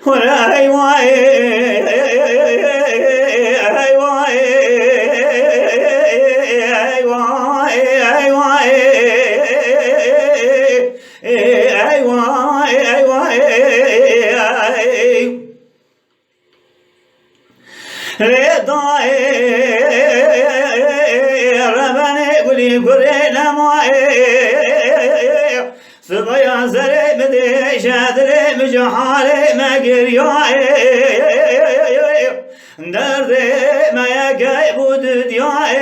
ولا صبيا زري بدي شادري مجحالي ما قرياي دردي ما يقاي بوددياي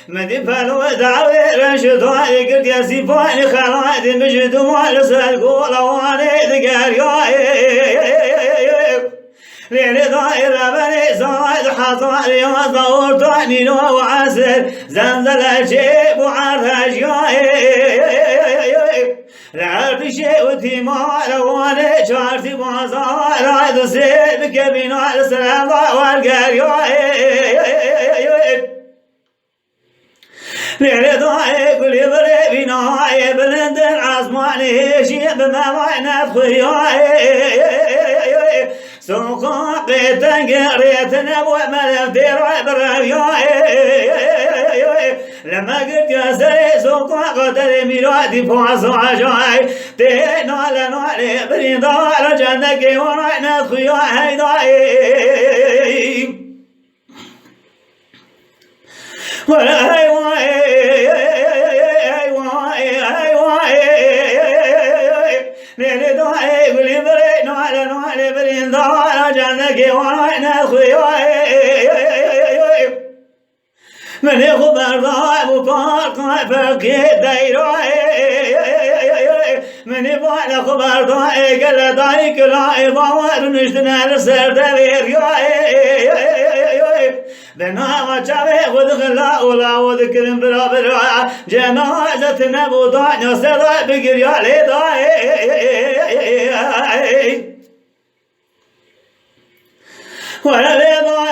مدي فلو دعوي رشدوي قلت يا سيفاني خلاص مجدو لسال قولا واني ذقارياي ليلي ضايرة بني زايد حصاري وصور تعني نو وعسر زنزل الجيب وعرها جاي لعرف شيء وتيمار وانا شارتي بازار عيد سير بكبينا السلام والقرية ليلي ضايق كل بري بناي بلند العصماني شيء بما وينات خياي سوق قريت نبوة ملف دير برياي لما قلت يا سري سوق قدر ميلادي فوز وعجاي تينا لنوالي بريضا رجنك ورعنا خياي ضاي ولا ليلي ضاي قولي برينا على نوالي بريضا رجنك ورعنا خياي من خبر ضايب وفارق فقيد دايروي من يبغى خبر ضايق قال ضايق لا يبغى نشتنا لسر دبير بنا وجابي ودخلا ولا وذكر بلا بلا جنازة نبو ضايق سرا بقر يا لي ضايق ولا لي ضايق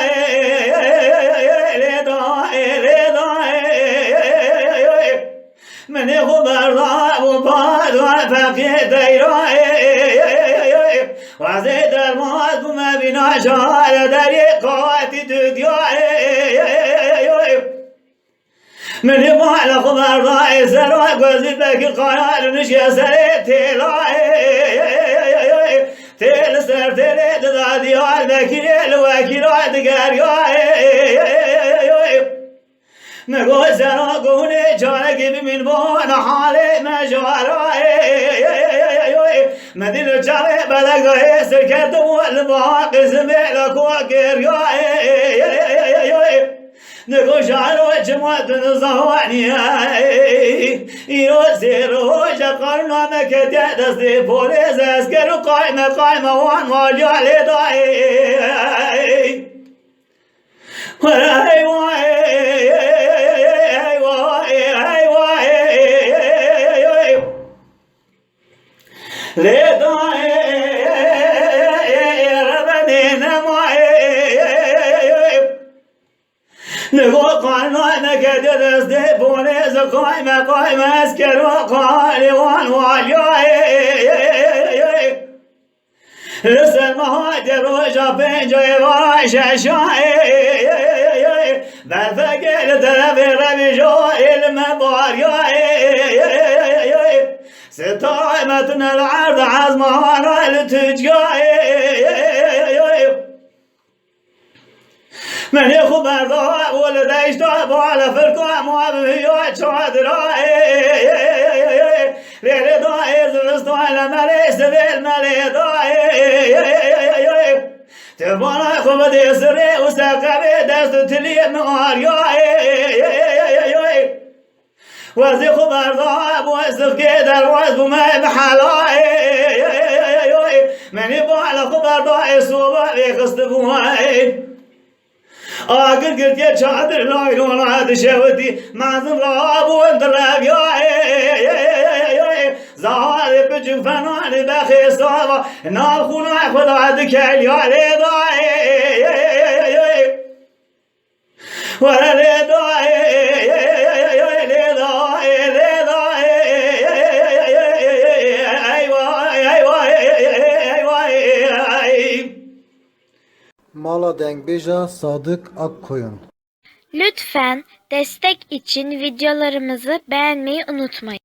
من خبر ضاع وبعد وفقيد ديراي وزيد الموت وما بنا شعر دريقات تدياي من يبغى خبر ضاع سرق وزيدك القرار نشي سريت تلاي تل سر تل دادي عندك الوكيل عندك نقول سراقوني جارك بمن بون حالي مجواري مدين الجاري بلقى سركت والباقي سمعلك وكر نقول شعرو جمعت نظواني يوزيرو جقرنا مكتة دستي بوليس اسكرو قائمة وان واجو علي ضاي وراي نقول قايمة نكدر دستي بوليس قايمة اسكر وقالي وان واجاي لسه المهاجر وجابين جاي وراي شاشاي بفقل تلفي ربي جوي المبارياي ستائمتنا العرض عزمها لتجاي من يخبر ضوء ولد يشتغب على فرقام وابهيوت شادراي ليلي ضاي زبستو على ملي سبيل ملي ضاي تبانا خبدي سري وساقبي دست تلي نهارياي وزي خبر ضوء واسف كده الوزب ما بحالاي من يبغى على خبر ضوء صوبة بيخصدبوهاي قلت يا شادر لا يلون عاد شوتي مع زراب وانضرب يا زهار بجن فنان باخي صابة ناخون اخذ عادك اليا لضاي ولا لضاي Mala Dengbeja Sadık Akkoyun. Lütfen destek için videolarımızı beğenmeyi unutmayın.